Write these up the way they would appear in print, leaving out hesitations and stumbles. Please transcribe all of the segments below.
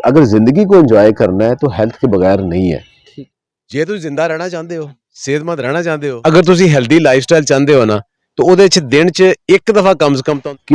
اگر زندگی کو انجوائے کرنا ہے تو ہیلتھ کے بغیر نہیں ہے. ਜੇ ਤੁਸੀਂ ਜ਼ਿੰਦਾ ਰਹਿਣਾ ਚਾਹੁੰਦੇ ਹੋ, ਸਿਹਤਮੰਦ ਰਹਿਣਾ ਚਾਹੁੰਦੇ ਹੋ, ਅਗਰ ਤੁਸੀਂ ਹੈਲਦੀ ਲਾਈਫਸਟਾਈਲ ਚਾਹੁੰਦੇ ਹੋ ਨਾ تو ਉਹਦੇ ਚ ਦਿਨ ਚ ਇੱਕ ਦਫਾ ਕਮ ਸੇ ਕਮ ਤਾਂ ਕਿ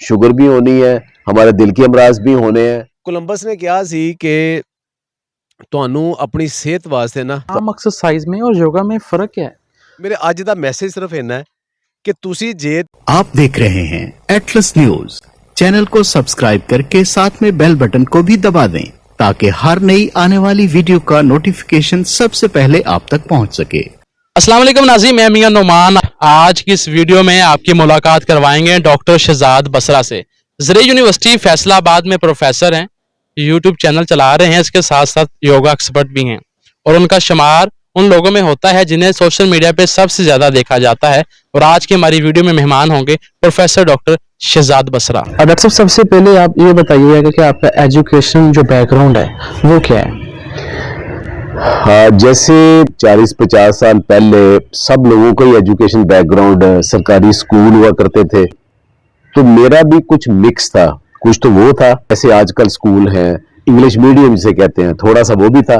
ਸ਼ੂਗਰ بھی ہونی ہے, ہمارے دل کے امراض بھی ہونے ہیں. کولمبس نے کہا سی کہ ਤੁਹਾਨੂੰ ਆਪਣੀ ਸਿਹਤ ਵਾਸਤੇ ਨਾ عام ایکسرسائز میں اور یوگا میں فرق کیا ہے؟ ਮੇਰੇ ਅੱਜ ਦਾ ਮੈਸੇਜ ਸਿਰਫ ਇੰਨਾ ਹੈ کہ ਤੁਸੀਂ ਜੇ آپ دیکھ رہے ہیں ایٹلس نیوز. چینل کو سبسکرائب کر کے ساتھ میں بیل بٹن کو بھی دبا دیں تاکہ ہر نئی آنے والی ویڈیو کا نوٹیفیکیشن سب سے پہلے آپ تک پہنچ سکے. السلام علیکم ناظرین، میں میاں نعمان. آج کی اس ویڈیو میں آپ کی ملاقات کروائیں گے ڈاکٹر شہزاد بصرہ سے. زرعی یونیورسٹی فیصل آباد میں پروفیسر ہیں، یوٹیوب چینل چلا رہے ہیں، اس کے ساتھ ساتھ یوگا ایکسپرٹ بھی ہیں، اور ان کا شمار ان لوگوں میں ہوتا ہے جنہیں سوشل میڈیا پہ سب سے زیادہ دیکھا جاتا ہے. اور آج کی ہماری ویڈیو میں مہمان ہوں گے professor doctor Shahzad Basra. Doctor صاحب، سب سے پہلے آپ یہ بتائیے گا کہ آپ کا ایجوکیشن جو بیک گراؤنڈ ہے وہ کیا ہے؟ ہاں، جیسے 40-50 سال پہلے سب لوگوں کا ہی ایجوکیشن بیک گراؤنڈ سرکاری اسکول ہوا کرتے تھے، تو میرا بھی کچھ مکس تھا. کچھ تو وہ تھا جیسے آج کل اسکول ہیں انگلش میڈیم جسے کہتے ہیں، تھوڑا سا وہ بھی تھا،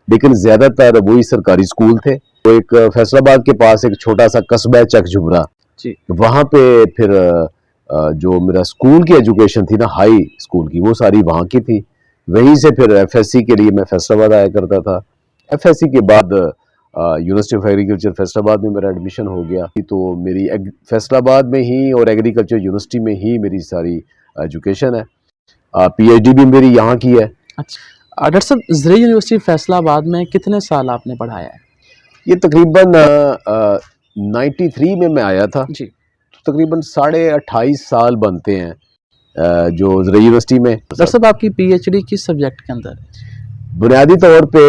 لیکن زیادہ تر وہی سرکاری اسکول تھے. تو ایک فیصل آباد کے پاس ایک چھوٹا سا قصبہ ہے چک جھبرا، وہاں پہ پھر جو میرا اسکول کی ایجوکیشن تھی نا، ہائی اسکول کی، وہ ساری وہاں کی تھی. وہیں سے پھر ایف ایس سی کے لیے میں فیصل آباد آیا کرتا تھا. ایف ایس سی کے بعد یونیورسٹی آف ایگریکلچر فیصل آباد میں میرا ایڈمیشن ہو گیا. تو میری فیصل آباد میں ہی اور ایگریکلچر یونیورسٹی میں ہی میری ساری ایجوکیشن ہے. پی ایچ ڈی بھی میری یہاں کی ہے. اچھا ڈاکٹر صاحب، زرعی یونیورسٹی فیصل آباد میں کتنے سال آپ نے پڑھایا ہے؟ یہ تقریباً 93 میں آیا تھا، جی. تقریباً 28.5 سال بنتے ہیں جو زرعی یونیورسٹی میں. ڈاکٹر صاحب، آپ کی پی ایچ ڈی کس سبجیکٹ کے اندر ہے؟ بنیادی طور پہ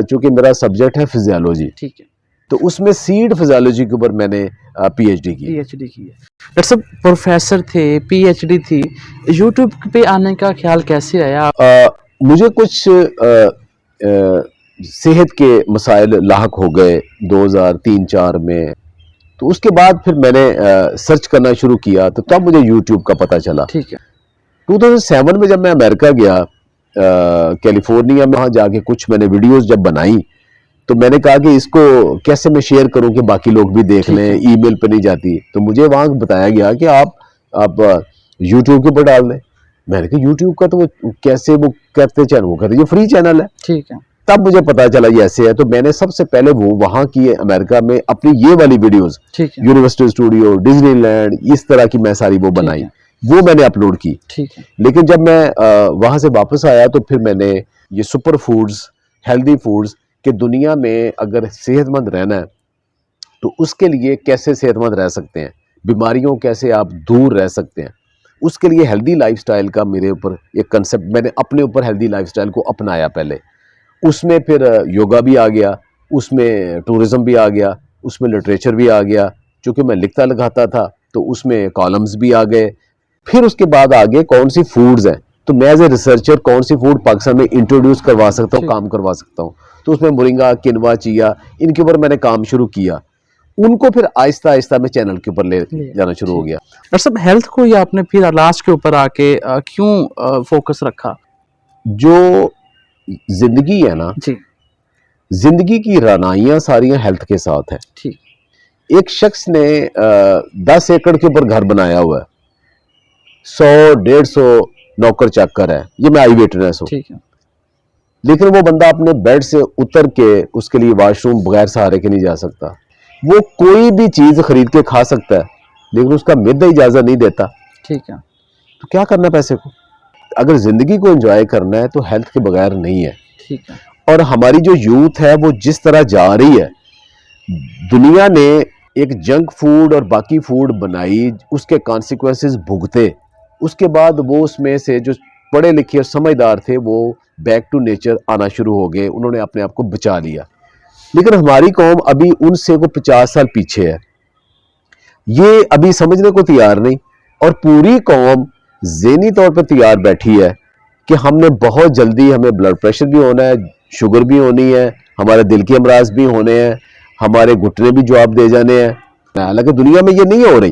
چونکہ میرا سبجیکٹ ہے فزیالوجی، ٹھیک ہے، تو اس میں سیڈ فزیالوجی کے اوپر میں نے پی ایچ ڈی کی. ہے. ڈاکٹر صاحب، پروفیسر تھے، پی ایچ ڈی تھی، یوٹیوب پہ آنے کا خیال کیسے آیا؟ مجھے کچھ صحت کے مسائل لاحق ہو گئے 2003-4 میں، تو اس کے بعد پھر میں نے سرچ کرنا شروع کیا، تو تب مجھے یوٹیوب کا پتہ چلا. ٹھیک ہے. 2007 میں جب میں امریکہ گیا، کیلیفورنیا میں، وہاں جا کے کچھ میں نے ویڈیوز جب بنائی، تو میں نے کہا کہ اس کو کیسے میں شیئر کروں کہ باقی لوگ بھی دیکھ لیں، ای میل پہ نہیں جاتی. تو مجھے وہاں بتایا گیا کہ آپ یوٹیوب کے اوپر ڈال دیں. میں نے کہا یوٹیوب کا تو وہ کیسے، وہ کہتے چینل، وہ کہتے یہ فری چینل ہے. ٹھیک ہے. تب مجھے پتا چلا یہ ایسے ہے. تو میں نے سب سے پہلے وہ وہاں کی امریکہ میں اپنی یہ والی videos, university studio, Disneyland, اس طرح کی میں ساری وہ بنائی، وہ میں نے اپلوڈ کی. لیکن جب میں وہاں سے واپس آیا تو پھر میں نے یہ سپر فوڈز، ہیلدی فوڈز، کہ دنیا میں اگر صحت مند رہنا ہے تو اس کے لیے کیسے صحت مند رہ سکتے ہیں، بیماریوں کیسے آپ دور رہ سکتے ہیں، اس کے لیے ہیلدی لائف سٹائل کا میرے اوپر ایک کنسپٹ، میں نے اپنے اوپر ہیلدی لائف سٹائل کو اپنایا پہلے. اس میں پھر یوگا بھی آ گیا، اس میں ٹورزم بھی آ گیا، اس میں لٹریچر بھی آ گیا. چونکہ میں لکھتا لکھاتا تھا تو اس میں کالمز بھی آ گئے. پھر اس کے بعد آگے کون سی فوڈز ہیں، تو میں ایز اے ریسرچر کون سی فوڈ پاکستان میں انٹروڈیوس کروا سکتا ہوں، کام کروا سکتا ہوں. تو اس میں مورنگا، کنوا، چیا، ان کے اوپر میں نے کام شروع کیا. ان کو پھر آہستہ آہستہ میں چینل کے اوپر لے جانا شروع ہو گیا. ڈاکٹر صاحب، ہیلتھ کو یہ آپ نے پھر علاج کے اوپر آ کے کیوں فوکس رکھا؟ جو زندگی ہے نا، زندگی کی رعنائیاں ساریاں ہیلتھ کے ساتھ ہے. ٹھیک. ایک شخص نے 10 ایکڑ کے اوپر گھر بنایا ہوا ہے، 100-150 نوکر چاکر ہے، یہ میں آئی ویٹنس ہوں. ٹھیک ہے. لیکن وہ بندہ اپنے بیڈ سے اتر کے اس کے لیے واش روم بغیر سہارے کے نہیں جا سکتا. وہ کوئی بھی چیز خرید کے کھا سکتا ہے لیکن اس کا معدہ اجازت نہیں دیتا. ٹھیک ہے. تو کیا کرنا پیسے کو؟ اگر زندگی کو انجوائے کرنا ہے تو ہیلتھ کے بغیر نہیں ہے. ٹھیک ہے. اور ہماری جو یوتھ ہے وہ جس طرح جا رہی ہے، دنیا نے ایک جنک فوڈ اور باقی فوڈ بنائی، اس کے کانسیکوینسز بھگتے، اس کے بعد وہ اس میں سے جو پڑھے لکھے اور سمجھدار تھے وہ بیک ٹو نیچر آنا شروع ہو گئے، انہوں نے اپنے آپ کو بچا لیا. لیکن ہماری قوم ابھی ان سے کو 50 سال پیچھے ہے، یہ ابھی سمجھنے کو تیار نہیں. اور پوری قوم ذہنی طور پہ تیار بیٹھی ہے کہ ہم نے بہت جلدی، ہمیں بلڈ پریشر بھی ہونا ہے، شوگر بھی ہونی ہے، ہمارے دل کے امراض بھی ہونے ہیں، ہمارے گھٹنے بھی جواب دے جانے ہیں. حالانکہ دنیا میں یہ نہیں ہو رہی.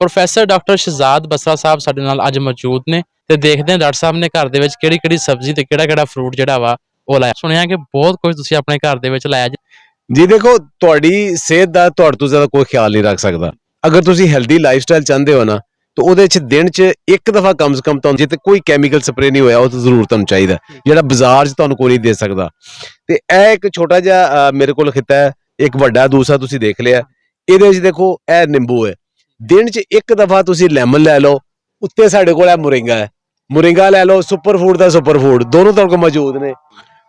ਪ੍ਰੋਫੈਸਰ ਡਾਕਟਰ ਸ਼ਹਜ਼ਾਦ ਬਸਰਾ ਸਾਹਿਬ ਸਾਡੇ ਨਾਲ ਅੱਜ ਮੌਜੂਦ ਨੇ ਤੇ ਦੇਖਦੇ ਹਾਂ ਡਾਕਟਰ ਸਾਹਿਬ ਨੇ ਘਰ ਦੇ ਵਿੱਚ ਕਿਹੜੀ-ਕਿਹੜੀ ਸਬਜ਼ੀ ਤੇ ਕਿਹੜਾ-ਕਿਹੜਾ ਫਰੂਟ ਜਿਹੜਾ ਵਾ ਉਹ ਲਾਇਆ। ਸੁਣਿਆ ਕਿ ਬਹੁਤ ਕੁਝ ਤੁਸੀਂ ਆਪਣੇ ਘਰ ਦੇ ਵਿੱਚ ਲਾਇਆ ਜੀ। ਦੇਖੋ, ਤੁਹਾਡੀ ਸਿਹਤ ਦਾ ਤੁਹਾਡੇ ਤੋਂ ਜ਼ਿਆਦਾ ਕੋਈ ਖਿਆਲ ਨਹੀਂ ਰੱਖ ਸਕਦਾ। ਅਗਰ ਤੁਸੀਂ ਹੈਲਦੀ ਲਾਈਫਸਟਾਈਲ ਚਾਹੁੰਦੇ ਹੋ ਨਾ, ਤਾਂ ਉਹਦੇ 'ਚ ਦਿਨ 'ਚ ਇੱਕ ਦਫਾ ਕਮ ਸੇ ਕਮ ਤੁਹਾਨੂੰ, ਜਿੱਤੇ ਕੋਈ ਕੈਮੀਕਲ ਸਪਰੇ ਨਹੀਂ ਹੋਇਆ, ਉਹ ਤਾਂ ਜ਼ਰੂਰ ਤੁਹਾਨੂੰ ਚਾਹੀਦਾ, ਜਿਹੜਾ ਬਾਜ਼ਾਰ 'ਚ ਤੁਹਾਨੂੰ ਕੋਈ ਨਹੀਂ ਦੇ ਸਕਦਾ। ਤੇ ਇਹ ਇੱਕ ਛੋਟਾ ਜਿਹਾ ਮੇਰੇ ਕੋਲ ਖਿੱਤਾ ਹੈ, ਇੱਕ ਵੱਡਾ, ਦੂਸਰਾ ਤੁਸੀਂ ਦੇਖ ਲਿਆ। ਇਹਦੇ 'ਚ ਦੇਖੋ, ਇਹ ਨਿੰਬੂ ਹੈ। ਦਿਨ 'ਚ ਇੱਕ ਦਫਾ ਤੁਸੀਂ ਲੈਮਨ ਲੈ ਲਓ, ਉੱਤੇ ਸਾਡੇ ਕੋਲ ਇਹ ਮੁਰਿੰਗਾ ਹੈ, ਮੁਰਿੰਗਾ ਲੈ ਲਓ, ਸੁਪਰ ਫੂਡ ਦਾ ਸੁਪਰ ਫੂਡ ਦੋਨੋਂ ਤੁਹਾਡੇ ਕੋਲ ਮੌਜੂਦ ਨੇ।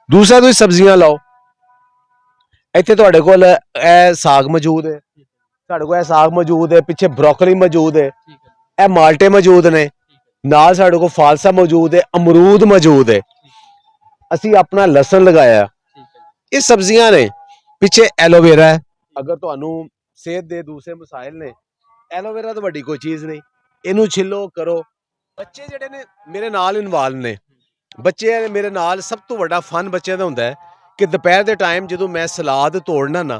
ਦੂਸਰਾ ਤੁਸੀਂ ਸਬਜ਼ੀਆਂ ਲਾਓ, ਇੱਥੇ ਤੁਹਾਡੇ ਕੋਲ ਇਹ ਸਾਗ ਮੌਜੂਦ ਹੈ, ਸਾਡੇ ਕੋਲ ਇਹ ਸਾਗ ਮੌਜੂਦ ਹੈ, ਪਿੱਛੇ ਬਰੋਕਲੀ ਮੌਜੂਦ ਹੈ, ਇਹ ਮਾਲਟੇ ਮੌਜੂਦ ਨੇ, ਨਾਲ ਸਾਡੇ ਕੋਲ ਫਾਲਸਾ ਮੌਜੂਦ ਹੈ, ਅਮਰੂਦ ਮੌਜੂਦ ਹੈ। ਅਸੀਂ ਆਪਣਾ ਲਸਣ ਲਗਾਇਆ। ਇਹ ਸਬਜ਼ੀਆਂ ਨੇ। ਪਿੱਛੇ ਐਲੋਵੇਰਾ ਹੈ। ਅਗਰ ਤੁਹਾਨੂੰ ਸਿਹਤ ਦੇ ਦੂਸਰੇ ਮਸਾਇਲ ਨੇ, ਐਲੋਵੇਰਾ ਤਾਂ ਵੱਡੀ ਕੋਈ ਚੀਜ਼ ਨਹੀਂ, ਇਹਨੂੰ ਛਿੱਲੋ, ਕਰੋ। ਬੱਚੇ ਜਿਹੜੇ ਨੇ ਮੇਰੇ ਨਾਲ ਇਨਵਾਲਵ ਨੇ, ਬੱਚੇ ਮੇਰੇ ਨਾਲ ਸਭ ਤੋਂ ਵੱਡਾ ਫਨ ਬੱਚਿਆਂ ਦਾ ਹੁੰਦਾ ਹੈ ਕਿ ਦੁਪਹਿਰ ਦੇ ਟਾਈਮ ਜਦੋਂ ਮੈਂ ਸਲਾਦ ਤੋੜਨਾ ਨਾ,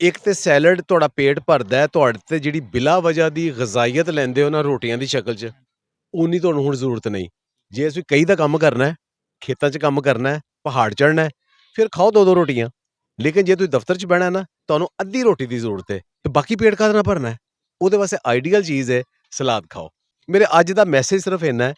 ਇੱਕ ਤੇ ਸੈਲਡ ਤੁਹਾਡਾ ਪੇਟ ਭਰਦਾ ਹੈ, ਤੁਹਾਡੇ ਤੇ ਜਿਹੜੀ ਬਿਲਾ ਵਜ੍ਹਾ ਦੀ ਗ਼ਜ਼ਾਈਅਤ ਲੈਂਦੇ ਹੋ ਨਾ ਰੋਟੀਆਂ ਦੀ ਸ਼ਕਲ 'ਚ, ਉਨੀ ਤੁਹਾਨੂੰ ਹੁਣ ਜ਼ਰੂਰਤ ਨਹੀਂ। ਜੇ ਅਸੀਂ ਕਈ ਦਾ ਕੰਮ ਕਰਨਾ ਹੈ, ਖੇਤਾਂ 'ਚ ਕੰਮ ਕਰਨਾ ਹੈ, ਪਹਾੜ ਚੜ੍ਹਨਾ ਹੈ, ਫਿਰ ਖਾਓ 2-2 ਰੋਟੀਆਂ। ਲੇਕਿਨ ਜੇ ਤੁਸੀਂ ਦਫ਼ਤਰ 'ਚ ਬਹਿਣਾ ਨਾ, ਤੁਹਾਨੂੰ ਅੱਧੀ ਰੋਟੀ ਦੀ ਜ਼ਰੂਰਤ ਹੈ ਤੇ ਬਾਕੀ ਪੇਟ ਕਾਹਦੇ ਨਾਲ ਭਰਨਾ ਹੈ? ਉਹਦੇ ਵਾਸਤੇ ਆਈਡੀਅਲ ਚੀਜ਼ ਹੈ ਸਲਾਦ ਖਾਓ। ਮੇਰੇ ਅੱਜ ਦਾ ਮੈਸੇਜ ਸਿਰਫ ਇੰਨਾ ਹੈ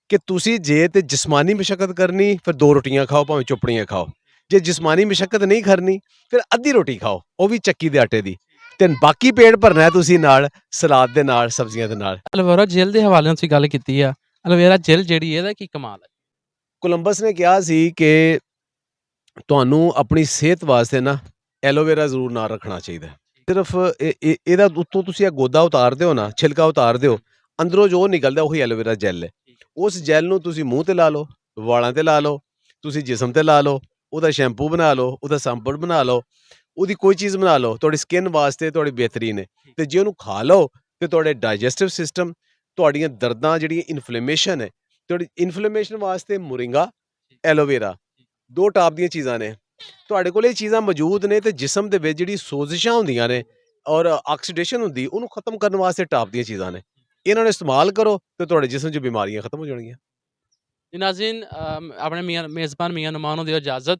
ਕਿ ਤੁਸੀਂ ਜੇ ਤੇ ਜਿਸਮਾਨੀ ਮਸ਼ੱਕਤ ਕਰਨੀ, ਫਿਰ 2 ਰੋਟੀਆਂ ਖਾਓ, ਭਾਵੇਂ ਚੁੱਪੜੀਆਂ ਖਾਓ। ਜੇ ਜਿਸਮਾਨੀ ਮਸ਼ੱਕਤ ਨਹੀਂ ਕਰਨੀ, ਫਿਰ ਅੱਧੀ ਰੋਟੀ ਖਾਓ, ਉਹ ਵੀ ਚੱਕੀ ਦੇ ਆਟੇ ਦੀ, ਤੇ ਬਾਕੀ ਪੇਟ ਭਰਨਾ ਹੈ ਤੁਸੀਂ ਨਾਲ ਸਲਾਦ ਦੇ ਨਾਲ, ਸਬਜ਼ੀਆਂ ਦੇ ਨਾਲ। ਐਲੋਵੇਰਾ ਜੈਲ ਦੇ ਹਵਾਲੇ ਨਾਲ ਤੁਸੀਂ ਗੱਲ ਕੀਤੀ ਆ, ਐਲੋਵੇਰਾ ਜੈਲ ਜਿਹੜੀ ਇਹਦਾ ਕੀ ਕਮਾਲ ਹੈ? ਕੋਲੰਬਸ ਨੇ ਕਿਹਾ ਸੀ ਕਿ ਤੁਹਾਨੂੰ ਆਪਣੀ ਸਿਹਤ ਵਾਸਤੇ ਨਾ ਐਲੋਵੇਰਾ ਜ਼ਰੂਰ ਨਾਲ ਰੱਖਣਾ ਚਾਹੀਦਾ ਹੈ। ਸਿਰਫ ਇਹਦਾ ਉੱਤੋਂ ਤੁਸੀਂ ਇਹ ਗੋਦਾ ਉਤਾਰ ਦਿਓ ਨਾ, ਛਿਲਕਾ ਉਤਾਰ ਦਿਓ, ਅੰਦਰੋਂ ਜੋ ਨਿਕਲਦਾ ਉਹੀ ਐਲੋਵੇਰਾ ਜੈਲ ਹੈ। ਉਸ ਜੈਲ ਨੂੰ ਤੁਸੀਂ ਮੂੰਹ ਤੇ ਲਾ ਲਓ, ਵਾਲਾਂ ਤੇ ਲਾ ਲਓ, ਤੁਸੀਂ ਜਿਸਮ ਤੇ ਲਾ ਲਓ, ਉਹਦਾ ਸ਼ੈਂਪੂ ਬਣਾ ਲਓ, ਉਹਦਾ ਸਾਬਣ ਬਣਾ ਲਓ, ਉਹਦੀ ਕੋਈ ਚੀਜ਼ ਬਣਾ ਲਓ, ਤੁਹਾਡੀ ਸਕਿਨ ਵਾਸਤੇ ਤੁਹਾਡੀ ਬਿਹਤਰੀਨ ਹੈ। ਤੇ ਜੇ ਉਹਨੂੰ ਖਾ ਲਓ ਤੇ ਤੁਹਾਡੇ ਡਾਈਜੈਸਟਿਵ ਸਿਸਟਮ, ਤੁਹਾਡੀਆਂ ਦਰਦਾਂ ਜਿਹੜੀਆਂ ਇਨਫਲੇਮੇਸ਼ਨ ਹੈ, ਤੁਹਾਡੀ ਇਨਫਲੇਮੇਸ਼ਨ ਵਾਸਤੇ ਮੁਰਿੰਗਾ, ਐਲੋਵੇਰਾ, 2 ਟਾਪ ਦੀਆਂ ਚੀਜ਼ਾਂ ਨੇ। ਤੁਹਾਡੇ ਕੋਲ ਇਹ ਚੀਜ਼ਾਂ ਮੌਜੂਦ ਨੇ ਤੇ ਜਿਸਮ ਦੇ ਵਿੱਚ ਜਿਹੜੀ ਸੋਜ਼ਿਸ਼ਾਂ ਹੁੰਦੀਆਂ ਨੇ ਔਰ ਆਕਸੀਡੇਸ਼ਨ ਹੁੰਦੀ, ਉਹਨੂੰ ਖਤਮ ਕਰਨ ਵਾਸਤੇ ਟਾਪ ਦੀਆਂ ਚੀਜ਼ਾਂ ਨੇ। ਇਹਨਾਂ ਨੂੰ ਇਸਤੇਮਾਲ ਕਰੋ ਤੇ ਤੁਹਾਡੇ ਜਿਸਮ 'ਚ ਬਿਮਾਰੀਆਂ ਖਤਮ ਹੋ ਜਾਣਗੀਆਂ। ਜੀ ਨਾਜ਼ਰੀਨ, ਆਪਣੇ ਮੀਆਂ ਮੇਜ਼ਬਾਨ ਮੀਆਂ ਨੁਮਾਨ ਨੂੰ ਦਿਓ ਇਜਾਜ਼ਤ,